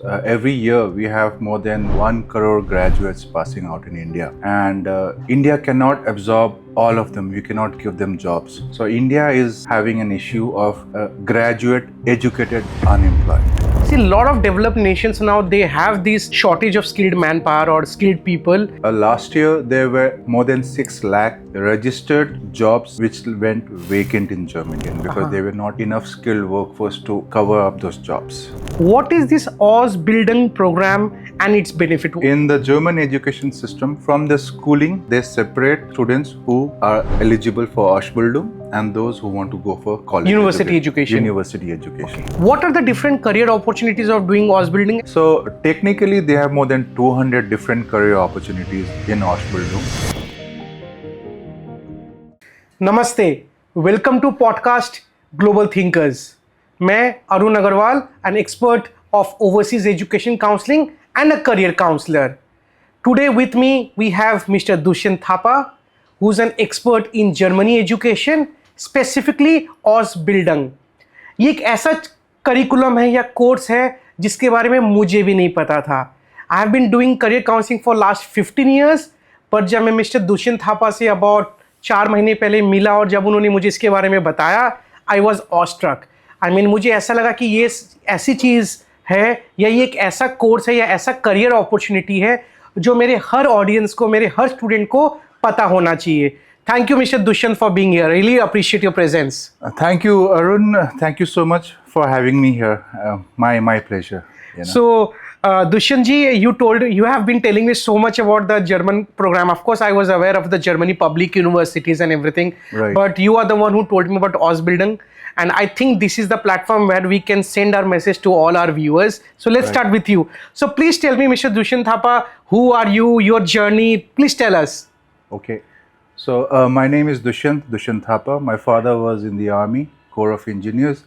every year we have more than 1 crore graduates passing out in India, and India cannot absorb all of them. You cannot give them jobs. So India is having an issue of graduate, educated, unemployed. See, a lot of developed nations now, they have this shortage of skilled manpower or skilled people. Last year, there were more than 6 lakh registered jobs which went vacant in Germany because there were not enough skilled workforce to cover up those jobs. What is this Ausbildung program and its benefit? In the German education system, from the schooling, they separate students who are eligible for Ausbildung and those who want to go for college University education. University education. What are the different career opportunities of doing Ausbildung? So technically, they have more than 200 different career opportunities in Ausbildung. Namaste. Welcome to podcast Global Thinkers. मैं Arun Agarwal, an expert of overseas education counseling and a career counselor. Today with me we have Mr. Dushyant Thapa, who's an expert in Germany education, specifically Ausbildung. ये एक ऐसा curriculum है या course है जिसके बारे में मुझे भी नहीं पता था. I have been doing career counseling for last 15 years, पर जब मैं mister Dushyant Thapa say about 4 महीने पहले मिला और जब उन्होंने मुझे इसके बारे में बताया, I was awestruck. I mean मुझे ऐसा लगा कि ये ऐसी चीज़ है या ये एक ऐसा कोर्स है या ऐसा करियर अपॉर्चुनिटी है जो मेरे हर ऑडियंस को, मेरे हर स्टूडेंट को पता होना चाहिए. Thank you, Mr. Dushyant, for being here. Really appreciate your presence. Thank you, Arun. Thank you so much for having me here. My pleasure. You know. So, Dushyant ji, you have been telling me so much about the German program. Of course, I was aware of the Germany public universities and everything. Right. But you are the one who told me about Ausbildung. And I think this is the platform where we can send our message to all our viewers. So let's start with you. So please tell me, Mr. Dushyant Thapa, who are you, your journey? Please tell us. Okay. So my name is Dushyant Thapa. My father was in the Army, Corps of Engineers.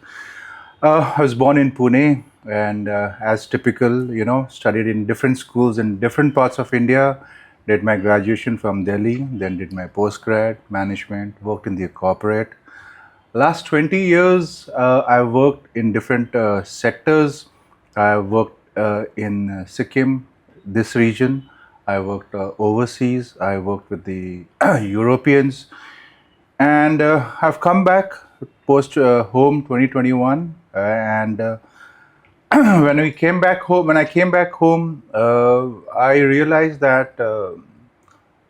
I was born in Pune and as typical, studied in different schools in different parts of India. Did my graduation from Delhi, then did my postgrad, management, worked in the corporate. Last 20 years, I worked in different sectors. I worked in Sikkim, this region. I worked overseas. I worked with the Europeans. And I've come back post home 2021. And when I came back home, I realized that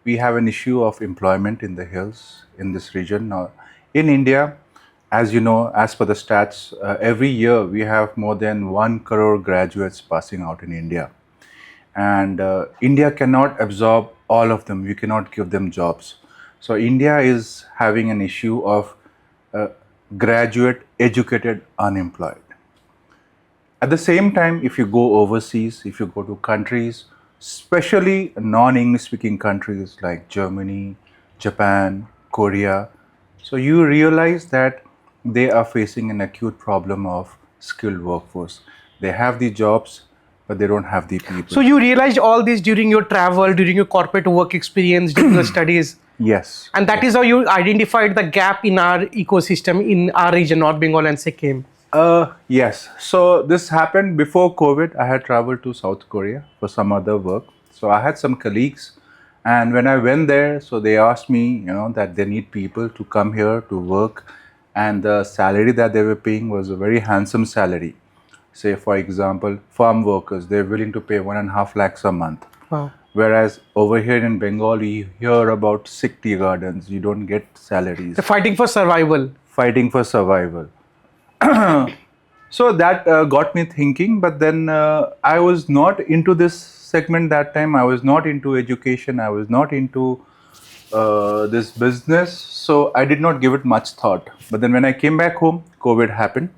we have an issue of employment in the hills in this region. Now, in India, as you know, as per the stats, every year we have more than 1 crore graduates passing out in India. And India cannot absorb all of them. You cannot give them jobs. So India is having an issue of graduate, educated, unemployed. At the same time, if you go overseas, if you go to countries, especially non-English speaking countries like Germany, Japan, Korea, so you realize that they are facing an acute problem of skilled workforce. They have the jobs, but they don't have the people. So you realized all this during your travel, during your corporate work experience, during your studies? Yes. And that is how you identified the gap in our ecosystem in our region, North Bengal and Sikkim? Yes. So this happened before COVID. I had traveled to South Korea for some other work. So I had some colleagues. And when I went there, so they asked me, that they need people to come here to work. And the salary that they were paying was a very handsome salary. Say, for example, farm workers, they're willing to pay 1.5 lakhs a month. Wow. Whereas over here in Bengal, we hear about sick tea gardens. You don't get salaries. They're fighting for survival. Fighting for survival. So that got me thinking. But then I was not into this segment that time. I was not into education. I was not into this business. So I did not give it much thought. But then when I came back home, COVID happened.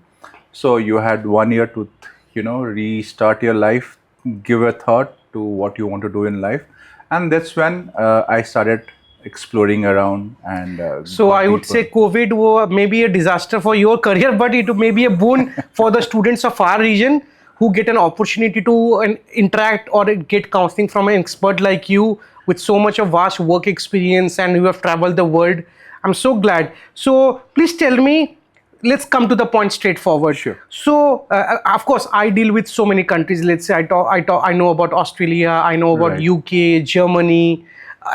So you had 1 year to, restart your life, give a thought to what you want to do in life. And that's when I started exploring around and so I would say COVID was maybe a disaster for your career, but it may be a boon for the students of our region who get an opportunity to interact or get counseling from an expert like you with so much of vast work experience and you have traveled the world. I'm so glad. So please tell me, let's come to the point straightforward. Sure. So, of course, I deal with so many countries. Let's say I know about Australia, I know about Right. UK, Germany,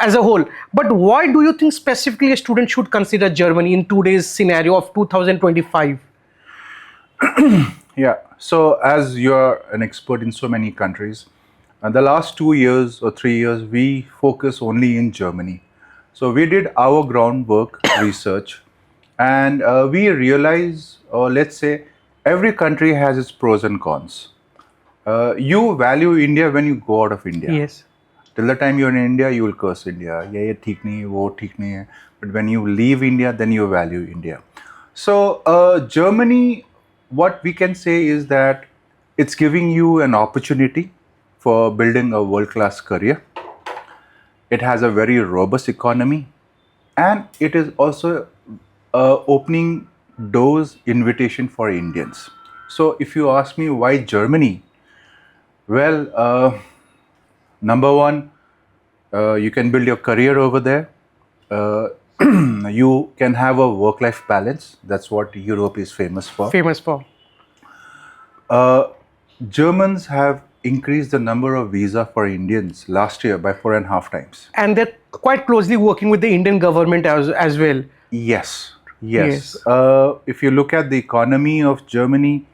as a whole. But why do you think specifically a student should consider Germany in today's scenario of 2025? Yeah. So, as you're an expert in so many countries, the last 2 years or 3 years, we focus only in Germany. So, we did our groundwork research, and we realize, or let's say, every country has its pros and cons. You value India when you go out of India. Yes. Till the time you're in India, you will curse India. ये ठीक नहीं, वो ठीक नहीं है. But when you leave India, then you value India. So Germany, what we can say is that it's giving you an opportunity for building a world-class career. It has a very robust economy, and it is also opening doors, invitation for Indians. So if you ask me why Germany, well, number one, you can build your career over there. You can have a work-life balance. That's what Europe is famous for. Famous for. Germans have increased the number of visa for Indians last year by 4.5 times. And they're quite closely working with the Indian government as well. Yes. Yes. If you look at the economy of Germany,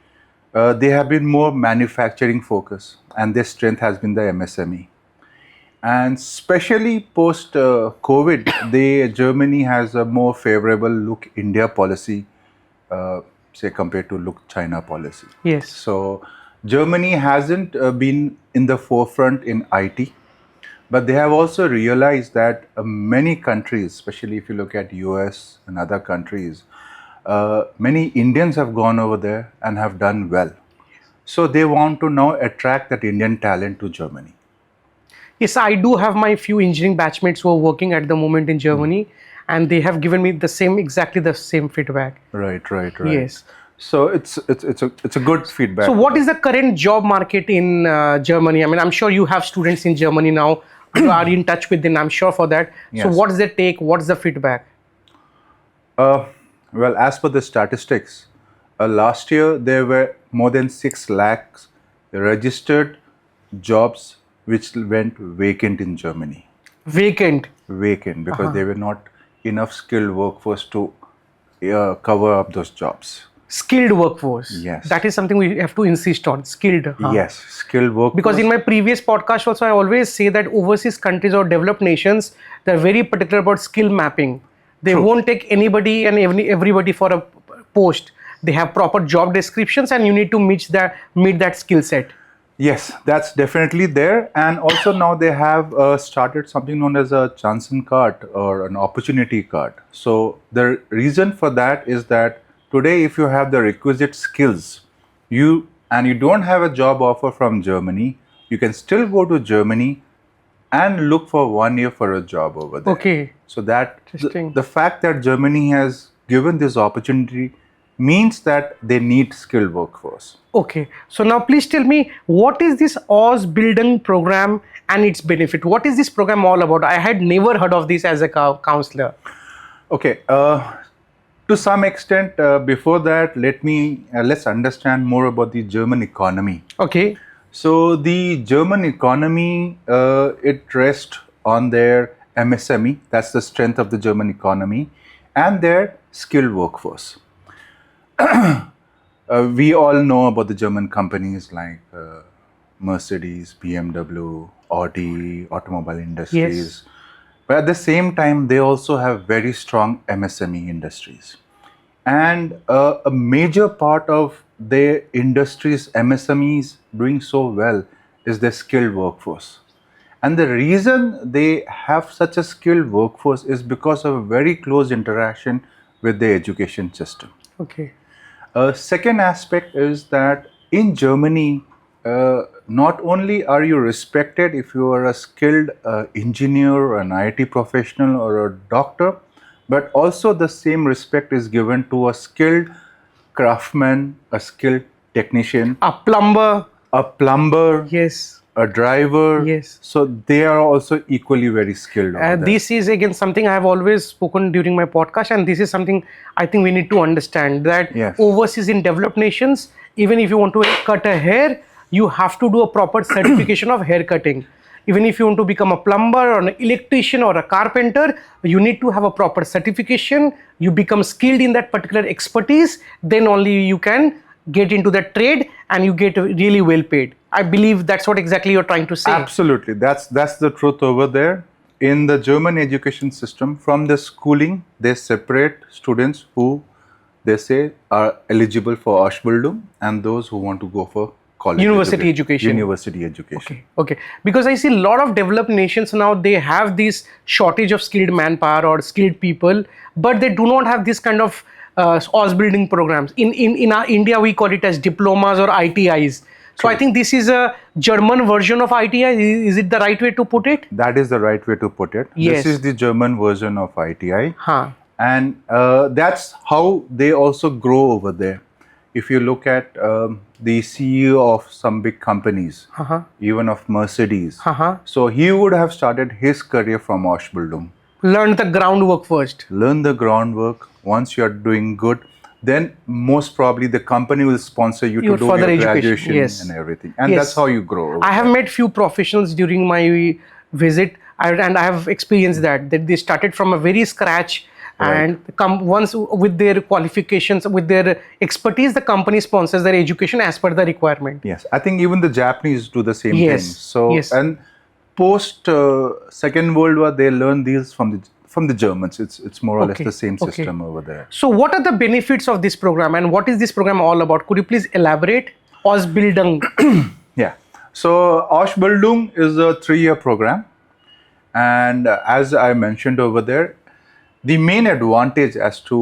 they have been more manufacturing focused, and their strength has been the MSME. And especially post COVID, Germany has a more favorable look India policy, say compared to look China policy. Yes. So Germany hasn't been in the forefront in IT, but they have also realized that many countries, especially if you look at US and other countries, many Indians have gone over there and have done well. So they want to now attract that Indian talent to Germany. Yes, I do have my few engineering batchmates who are working at the moment in Germany, and they have given me exactly the same feedback. Right. Yes. So it's a good feedback. So what is the current job market in Germany? I mean, I'm sure you have students in Germany now. You are in touch with them, I'm sure for that. So Yes. what is the take? What's the feedback? Well, as per the statistics, last year there were more than 6 lakhs registered jobs which went vacant in Germany. Vacant. Vacant because there were not enough skilled workforce to cover up those jobs. Skilled workforce. Yes. That is something we have to insist on. Skilled. Yes, skilled workforce. Because in my previous podcast also, I always say that overseas countries or developed nations, they're very particular about skill mapping. They True. won't take anybody and everybody for a post. They have proper job descriptions, and you need to meet that skill set. Yes, that's definitely there. And also now they have started something known as a Chanson card or an opportunity card. So the reason for that is that today if you have the requisite skills, you don't have a job offer from Germany, you can still go to Germany and look for 1 year for a job over there. Okay. So that Interesting. the fact that Germany has given this opportunity means that they need skilled workforce. Okay. So now please tell me, what is this Ausbildung program and its benefit? What is this program all about? I had never heard of this as a counselor. Okay. To some extent, before that, let's understand more about the German economy. Okay. So the German economy, it rests on their MSME. That's the strength of the German economy, and their skilled workforce. We all know about the German companies like Mercedes, BMW, Audi, automobile industries. Yes. But at the same time, they also have very strong MSME industries. And a major part of their industries, MSMEs, doing so well is their skilled workforce. And the reason they have such a skilled workforce is because of a very close interaction with the education system. Okay. Second aspect is that in Germany, not only are you respected if you are a skilled engineer or an IT professional or a doctor, but also the same respect is given to a skilled craftsman, a skilled technician, A plumber. a plumber, Yes. a driver. Yes. So they are also equally very skilled over there. This is again something I have always spoken during my podcast, and this is something I think we need to understand that Yes. overseas in developed nations, even if you want to cut a hair, you have to do a proper certification of hair cutting. Even if you want to become a plumber or an electrician or a carpenter, you need to have a proper certification. You become skilled in that particular expertise, then only you can get into that trade and you get really well paid. I believe that's what exactly you're trying to say. Absolutely, that's the truth over there. In the German education system, from the schooling, they separate students who they say are eligible for Ausbildung and those who want to go for college University education. University education. Okay. Because I see a lot of developed nations now, they have this shortage of skilled manpower or skilled people, but they do not have this kind of Ausbildung programs. In our India, we call it as diplomas or ITIs. So I think this is a German version of ITI. Is it the right way to put it? That is the right way to put it. Yes. This is the German version of ITI. Huh. And that's how they also grow over there. If you look at the CEO of some big companies, even of Mercedes, so he would have started his career from Ausbildung. Learn the groundwork first. Learn the groundwork. Once you are doing good, then most probably the company will sponsor you to do further your education. graduation Yes. and everything. And Yes. that's how you grow. over I have there. met few professionals during my visit, and I have experienced that they started from a very scratch, and come once with their qualifications, with their expertise, the company sponsors their education as per the requirement. Yes, I think even the Japanese do the same Yes, thing. So yes. and post Second World War, they learn these from the Germans. It's more or less Okay, the same okay. system over there. So, what are the benefits of this program, and what is this program all about? Could you please elaborate? Ausbildung. Yeah. So Ausbildung is a 3-year program, and as I mentioned over there, the main advantage as to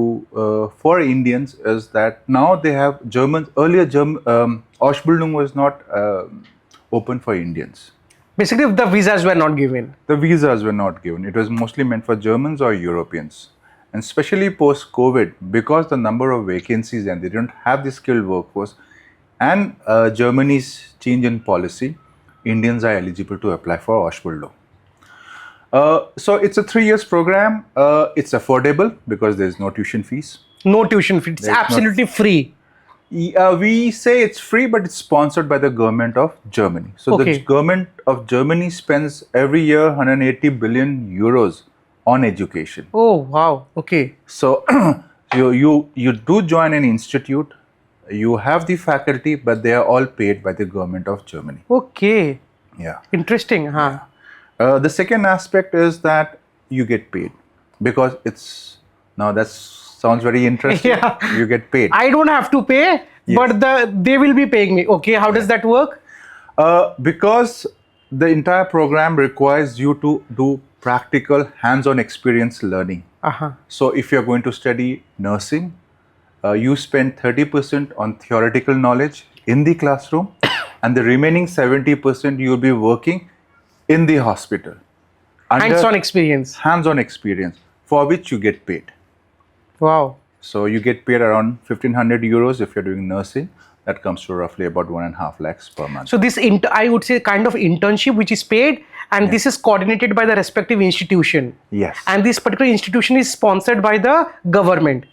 for Indians is that now they have Germans. Earlier, Ausbildung was not open for Indians. Basically, the visas were not given. The visas were not given. It was mostly meant for Germans or Europeans. And especially post-COVID, because the number of vacancies and they don't have the skilled workforce, and Germany's change in policy, Indians are eligible to apply for Ausbildung. So it's a 3 years program. It's affordable because there's no tuition fees. No tuition fee. It's There's not- absolutely free. We say it's free, but it's sponsored by the government of Germany. So Okay. the government of Germany spends every year 180 billion euros on education. Oh wow. Okay. So you do join an institute, you have the faculty, but they are all paid by the government of Germany. Okay. Yeah. Interesting. Huh. The second aspect is that you get paid because it's now that sounds very interesting. Yeah. You get paid. I don't have to pay, Yes. but they will be paying me. Okay. How does that work? Because the entire program requires you to do practical hands-on experience learning. So if you're going to study nursing, you spend 30% on theoretical knowledge in the classroom and the remaining 70% you'll be working in the hospital. under Hands-on experience. hands-on experience for which you get paid. Wow. So you get paid around 1,500 euros if you're doing nursing. That comes to roughly about 1.5 lakhs per month. So this, I would say, kind of internship which is paid, and this is coordinated by the respective institution. Yes. And this particular institution is sponsored by the government.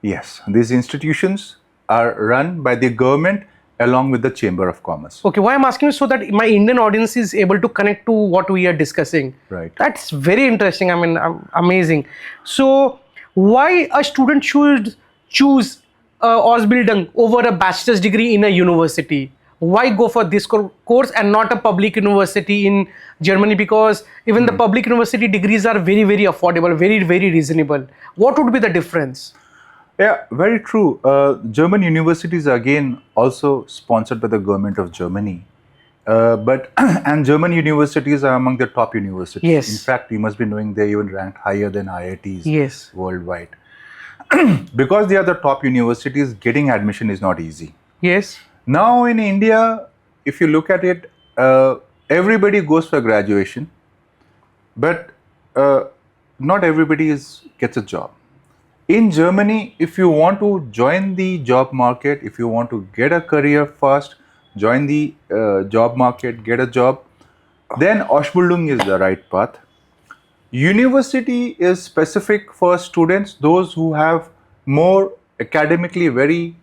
Yes. These institutions are run by the government along with the Chamber of Commerce. Okay, why I'm asking is so that my Indian audience is able to connect to what we are discussing. Right. That's very interesting. I mean, amazing. So, why a student should choose Ausbildung over a bachelor's degree in a university? Why go for this course and not a public university in Germany? Because even the public university degrees are very, very affordable, very, very reasonable. What would be the difference? Yeah, very true. German universities are again also sponsored by the government of Germany. And German universities are among the top universities. Yes. In fact, you must be knowing they're even ranked higher than IITs Yes. worldwide. Because they are the top universities, getting admission is not easy. Yes. Now in India, if you look at it, everybody goes for graduation, but not everybody gets a job. In Germany, if you want to join the job market, if you want to get a career fast, join the job market, get a job, then Ausbildung is the right path. University is specific for students, those who have more academically very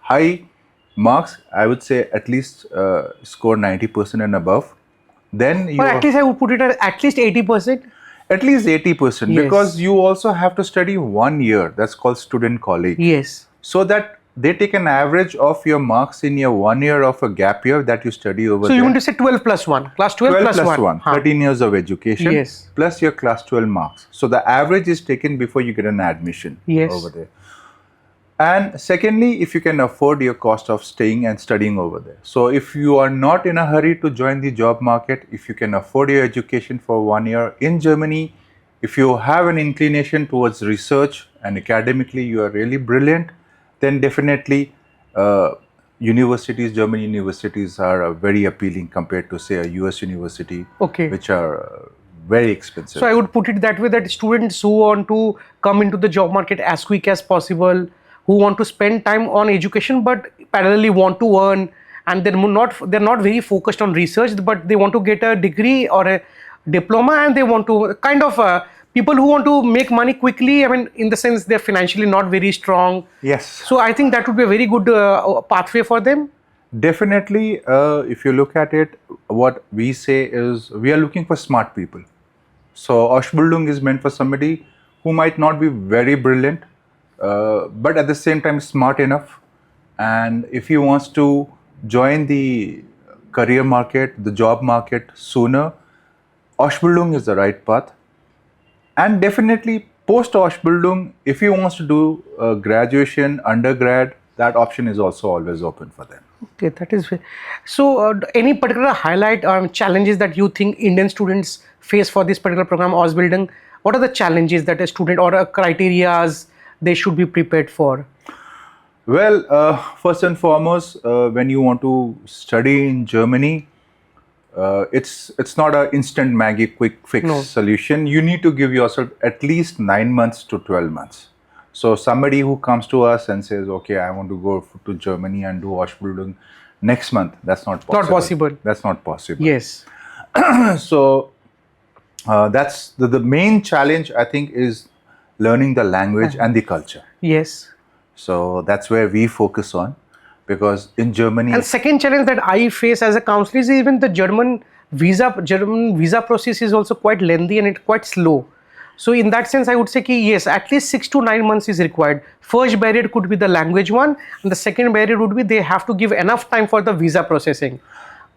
high marks. I would say at least score 90% and above. Then you Or at least I would put it at least 80%. at least 80%, Yes. because you also have to study 1 year. That's called student college. Yes. So that they take an average of your marks in your 1 year of a gap year that you study over So there. you want to say 12 plus 1, class 12, 12 plus 1. 1, Huh. 13 years of education, Yes. plus your class 12 marks. So the average is taken before you get an admission Yes. over there. And secondly, if you can afford your cost of staying and studying over there. So if you are not in a hurry to join the job market, if you can afford your education for 1 year in Germany, if you have an inclination towards research and academically you are really brilliant, then definitely German universities are very appealing compared to say a US university, Okay. which are very expensive. So I would put it that way, that students who want to come into the job market as quick as possible, who want to spend time on education but parallelly want to earn, and they're not very focused on research, but they want to get a degree or a diploma, and they want to kind of people who want to make money quickly. I mean, in the sense they're financially not very strong. Yes. So I think that would be a very good pathway for them. Definitely, if you look at it, what we say is we are looking for smart people. So Ausbildung is meant for somebody who might not be very brilliant, but at the same time smart enough. And if he wants to join the career market, the job market sooner, Ausbildung is the right path. And definitely post Ausbildung, if he wants to do graduation, undergrad, that option is also always open for them. Okay, that is so. Any particular highlight challenges that you think Indian students face for this particular program, Ausbildung? What are the challenges that a student or criterias they should be prepared for? Well, first and foremost, when you want to study in Germany, it's not an instant Maggie quick fix No. solution. You need to give yourself at least 9 months to 12 months. So somebody who comes to us and says, okay, I want to go to Germany and do Ausbildung next month, that's not possible. Not possible. That's not possible. Yes. So that's the main challenge, I think, is learning the language and the culture. Yes. So that's where we focus on, because in Germany, And second challenge that I face as a counselor is even the German visa process is also quite lengthy and it's quite slow. So in that sense, I would say ki yes, at least 6 to 9 months is required. First barrier could be the language one, and the second barrier would be they have to give enough time for the visa processing.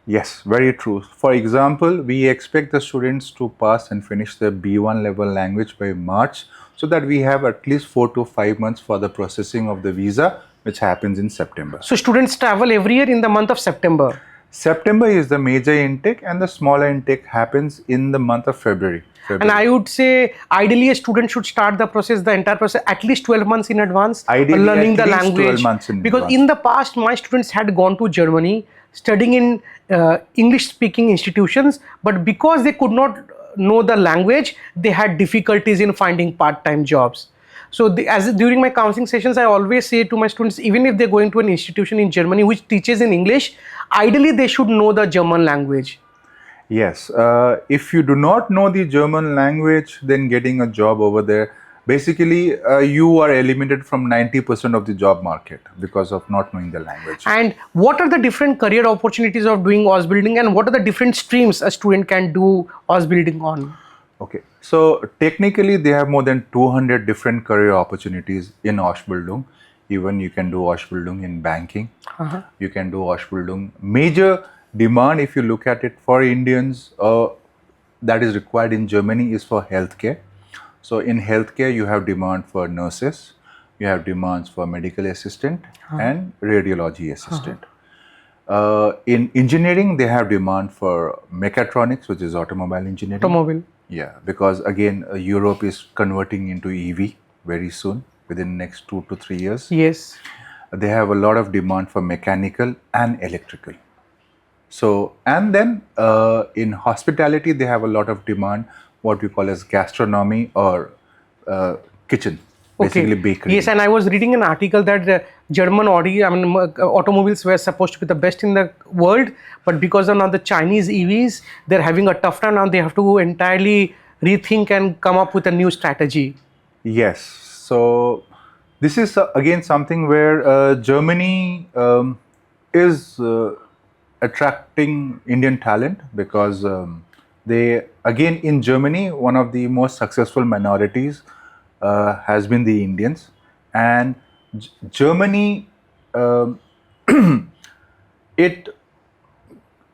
yes, very true. For example, we expect the students to pass and finish the B1 level language by March, so that we have at least 4 to 5 months for the processing of the visa, which happens in September. So students travel every year in the month of September. September is the major intake, and the smaller intake happens in the month of February. And I would say ideally a student should start the entire process at least 12 months in advance, Ideally, learning at the least 12 language. months in Because advance. in the past, my students had gone to Germany studying in English speaking institutions, but because they could not know the language, they had difficulties in finding part-time jobs. So during my counseling sessions, I always say to my students, even if they're going to an institution in Germany which teaches in English, ideally they should know the German language. Yes, if you do not know the German language, then getting a job over there, basically you are eliminated from 90% of the job market because of not knowing the language. And what are the different career opportunities of doing Ausbildung, and what are the different streams a student can do Ausbildung on? Okay, so technically they have more than 200 different career opportunities in Ausbildung. Even you can do Ausbildung in banking. You can do Ausbildung. Major demand, if you look at it, for Indians that is required in Germany is for healthcare. So in healthcare, you have demand for nurses, you have demands for medical assistant and radiology assistant. In engineering, they have demand for mechatronics, which is automobile engineering. Automobile. Yeah, because again, Europe is converting into EV very soon, within the next 2 to 3 years. Yes. They have a lot of demand for mechanical and electrical. So, and then in hospitality, they have a lot of demand, what we call as gastronomy or kitchen, basically bakery. Yes, and I was reading an article that German automobiles were supposed to be the best in the world, but because of now the Chinese EVs, they're having a tough time now. They have to entirely rethink and come up with a new strategy. Yes. So this is again something where Germany is attracting Indian talent because they, again, in Germany, one of the most successful minorities has been the Indians, and Germany, um, it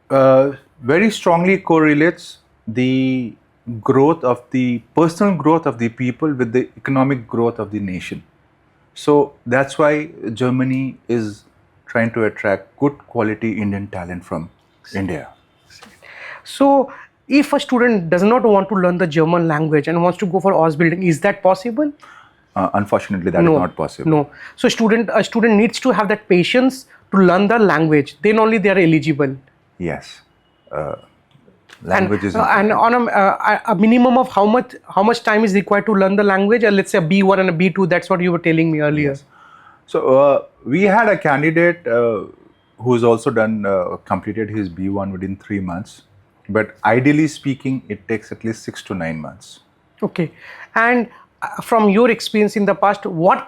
very strongly correlates the growth of the personal growth of the people with the economic growth of the nation. So that's why Germany is trying to attract good quality Indian talent from India. So, if a student does not want to learn the German language and wants to go for Ausbildung, is that possible? Unfortunately, that is not possible. No. So, a student needs to have that patience to learn the language. Then only they are eligible. Yes. Language is And on a minimum of how much time is required to learn the language? Let's say a B1 and a B2. That's what you were telling me earlier. Yes. So we had a candidate who's also completed his B1 within 3 months. But ideally speaking, it takes at least 6 to 9 months. Okay. And from your experience in the past, what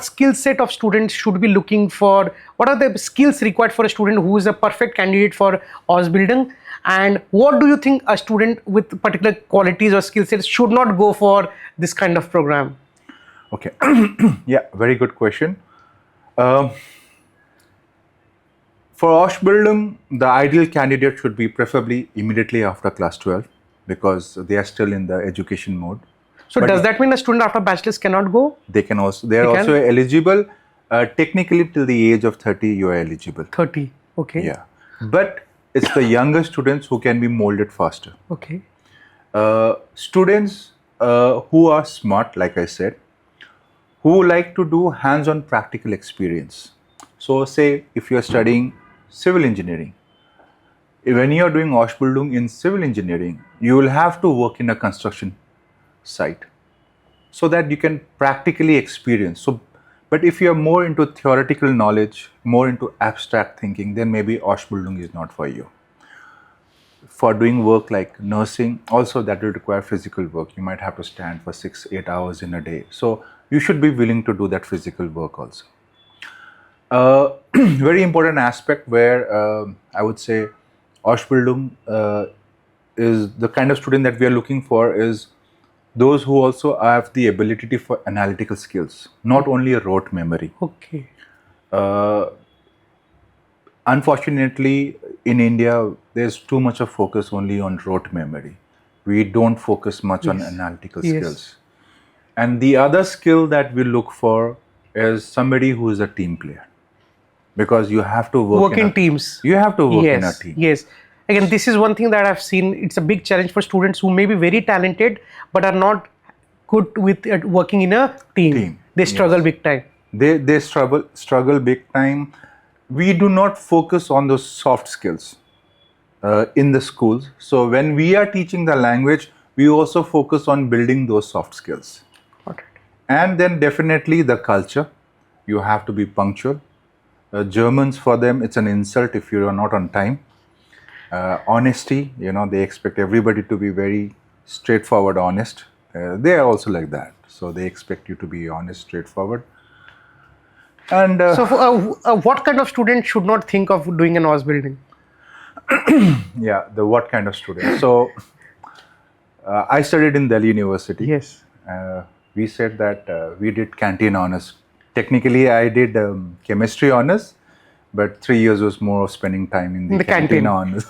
skill set of students should be looking for? What are the skills required for a student who is a perfect candidate for Ausbildung? And what do you think a student with particular qualities or skill sets should not go for this kind of program? Okay. Yeah, very good question. For Ausbildung, the ideal candidate should be preferably immediately after class 12 because they are still in the education mode. So But does that mean a student after bachelor's cannot go? They are also eligible. Technically, till the age of 30, you are eligible. 30. Okay. Yeah. But it's the younger students who can be molded faster. Okay. Students who are smart, like I said, who like to do hands-on practical experience. So say if you are studying civil engineering, when you are doing Ausbildung in civil engineering, you will have to work in a construction site so that you can practically experience. So, but if you are more into theoretical knowledge, more into abstract thinking, then maybe Ausbildung is not for you. For doing work like nursing, also that will require physical work. You might have to stand for 6-8 hours in a day. So you should be willing to do that physical work also. Very important aspect where I would say Ausbildung is the kind of student that we are looking for is those who also have the ability for analytical skills, not only a rote memory. Okay. Unfortunately, in India, there's too much of focus only on rote memory. We don't focus much on analytical skills. And the other skill that we look for is somebody who is a team player. Because you have to work in teams. You have to work in a team. Yes. Again, this is one thing that I've seen. It's a big challenge for students who may be very talented but are not good with working in a team. They struggle big time. They struggle big time. We do not focus on those soft skills in the schools. So when we are teaching the language, we also focus on building those soft skills. Okay. And then definitely the culture. You have to be punctual. Germans, for them, it's an insult if you are not on time. Honesty, they expect everybody to be very straightforward, honest. They are also like that. So they expect you to be honest, straightforward. And so what kind of student should not think of doing an Ausbildung? Yeah, what kind of student? So I studied in Delhi University. Yes. We said that we did canteen honors. Technically, I did chemistry honors, but 3 years was more of spending time in the canteen honors.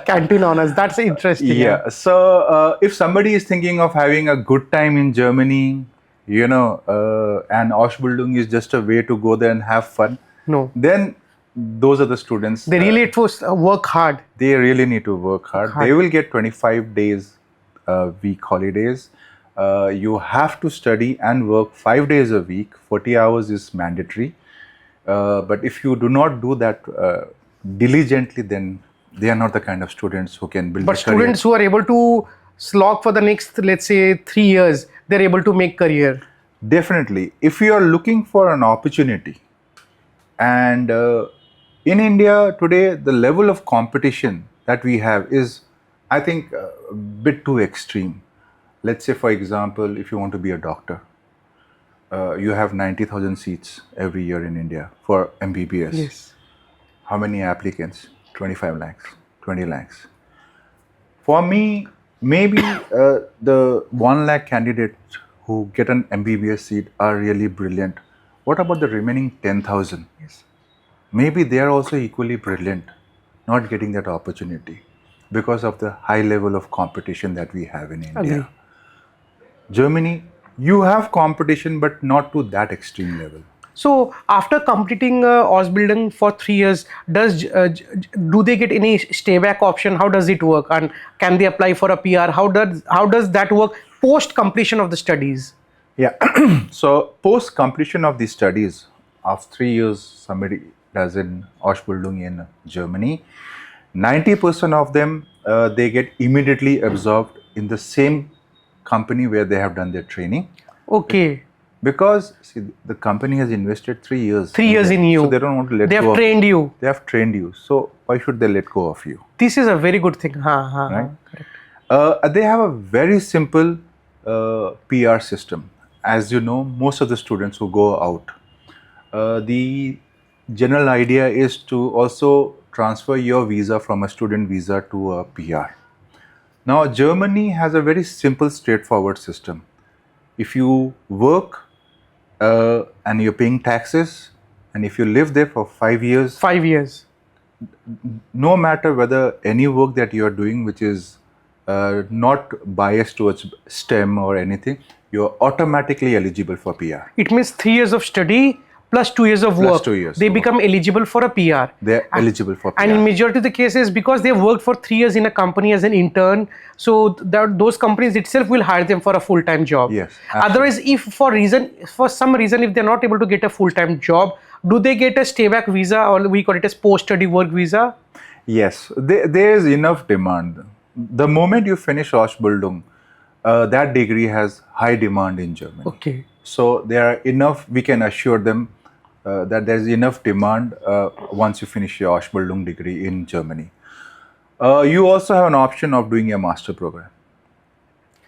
Canteen honors, that's interesting. Yeah. So if somebody is thinking of having a good time in Germany, and Ausbildung is just a way to go there and have fun. No. Then those are the students. They really work hard. They really need to work hard. They will get 25 days week holidays. You have to study and work 5 days a week. 40 hours is mandatory. But if you do not do that diligently, then they are not the kind of students who can build. But students who are able to slog for the next, let's say, 3 years, they're able to make career. Definitely. If you are looking for an opportunity And in India today, the level of competition that we have is, I think, a bit too extreme. Let's say, for example, if you want to be a doctor, you have 90,000 seats every year in India for MBBS. Yes. How many applicants? 25 lakhs, 20 lakhs. For me, maybe the 1 lakh candidates who get an MBBS seat are really brilliant. What about the remaining 10,000? Yes. Maybe they are also equally brilliant, not getting that opportunity because of the high level of competition that we have in India. Agree. Germany, you have competition, but not to that extreme level. So after completing Ausbildung for 3 years, do they get any stay back option? How does it work? And can they apply for a PR? How does that work post completion of the studies? Yeah. So post completion of the studies of 3 years, somebody does in Ausbildung in Germany. 90% of them they get immediately absorbed in the same company where they have done their training, Okay. because see, the company has invested 3 years. 3 years in you. so they don't want to let They go. have of- trained you. They have trained you. So why should they let go of you? This is a very good thing. Right. Correct. They have a very simple PR system. As you know, most of the students who go out, the general idea is to also transfer your visa from a student visa to a PR. Now, Germany has a very simple, straightforward system. If you work and you're paying taxes, and if you live there for 5 years, 5 years. no matter whether any work that you are doing which is not biased towards STEM or anything, you're automatically eligible for PR. It means 3 years of study plus 2 years of Plus work. 2 years They of work. become eligible for a PR. They're eligible for PR. And in majority of the cases, because they've worked for 3 years in a company as an intern, so those companies itself will hire them for a full-time job. Yes, absolutely. Otherwise, if for some reason, if they're not able to get a full-time job, do they get a stayback visa, or we call it as post-study work visa? Yes, there is enough demand. The moment you finish Ausbildung, that degree has high demand in Germany. Okay. So there are enough, we can assure them that there's enough demand once you finish your Ausbildung degree in Germany. You also have an option of doing a master program.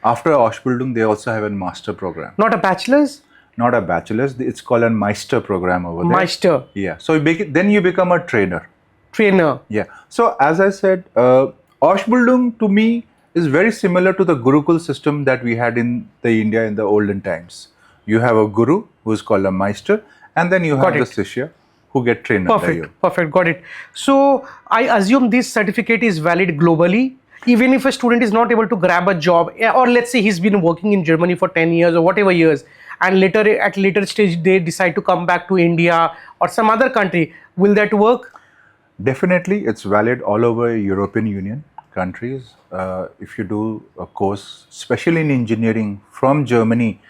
After Ausbildung, they also have a master program. Not a bachelor's? Not a bachelor's, it's called a Meister program over there. Meister. Yeah, so then you become a trainer. Trainer. Yeah. So as I said, Ausbildung to me is very similar to the Gurukul system that we had in the India in the olden times. You have a guru who is called a Meister, and then you have the Shishya who get trained under you. Perfect. Got it. So I assume this certificate is valid globally. Even if a student is not able to grab a job, or let's say he's been working in Germany for 10 years or whatever years, and at later stage they decide to come back to India or some other country, will that work? Definitely, it's valid all over European Union countries. If you do a course, especially in engineering from Germany,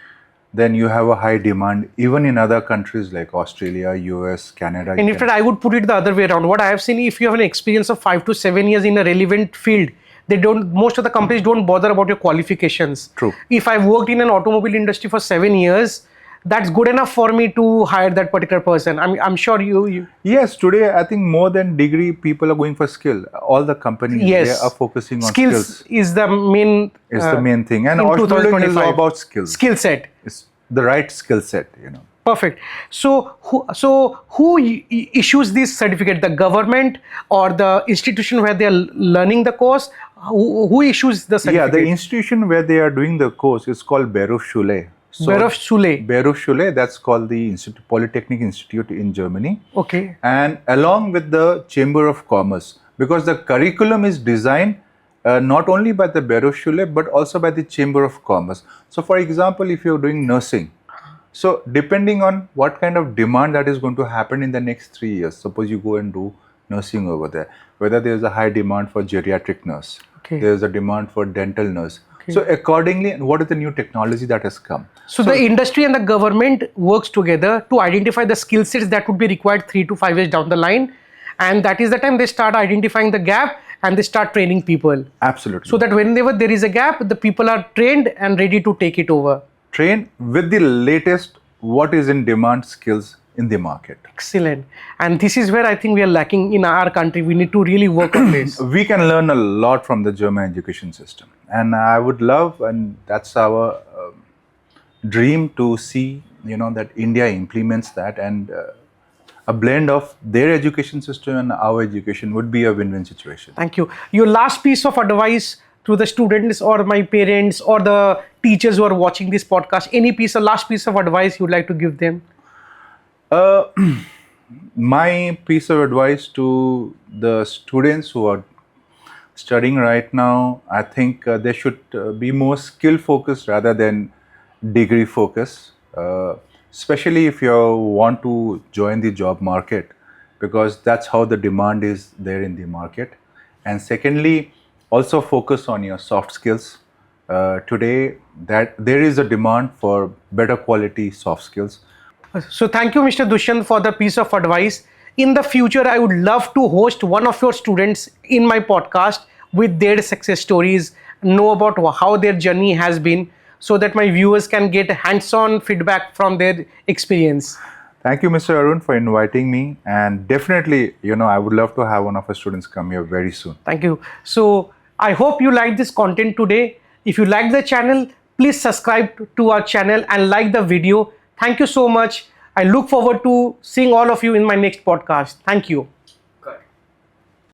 then you have a high demand even in other countries like Australia, US, Canada. And in fact, I would put it the other way around. What I have seen, if you have an experience of 5 to 7 years in a relevant field, most of the companies don't bother about your qualifications. True. If I've worked in an automobile industry for 7 years, that's good enough for me to hire that particular person. I'm sure you. Yes, today I think more than degree, people are going for skill. All the companies, Yes. they are focusing on skills. Is the main. Is the main thing, and in Ausbildung is 2025. all about skills. Skill set. It's the right skill set, Perfect. So who issues this certificate? The government or the institution where they are learning the course? Who issues the Yeah, certificate? the institution where they are doing the course is called Berufsschule. Berufsschule. That's called the Polytechnic Institute in Germany. Okay. And along with the Chamber of Commerce, because the curriculum is designed not only by the Berufsschule but also by the Chamber of Commerce. So for example, if you're doing nursing, so depending on what kind of demand that is going to happen in the next 3 years, suppose you go and do nursing over there, whether there's a high demand for geriatric nurse, Okay. there's a demand for dental nurse. So accordingly, what is the new technology that has come? So the industry and the government works together to identify the skill sets that would be required 3 to 5 years down the line, and that is the time they start identifying the gap and they start training people. Absolutely. So that whenever there is a gap, the people are trained and ready to take it over. Train with the latest what is in demand skills in the market. Excellent. And this is where I think we are lacking in our country. We need to really work on this. We can learn a lot from the German education system, and I would love, and that's our dream, to see that India implements that, and a blend of their education system and our education would be a win-win situation. Thank you. Your last piece of advice to the students or my parents or the teachers who are watching this podcast, last piece of advice you'd like to give them? My piece of advice to the students who are studying right now, I think they should be more skill focused rather than degree focused, especially if you want to join the job market, because that's how the demand is there in the market. And secondly, also focus on your soft skills. Today, that there is a demand for better quality soft skills. So thank you, Mr. Dushyant, for the piece of advice. In the future, I would love to host one of your students in my podcast with their success stories, know about how their journey has been, so that my viewers can get hands-on feedback from their experience. Thank you, Mr. Arun, for inviting me. And definitely, I would love to have one of our students come here very soon. Thank you. So I hope you liked this content today. If you like the channel, please subscribe to our channel and like the video. Thank you so much. I look forward to seeing all of you in my next podcast. Thank you.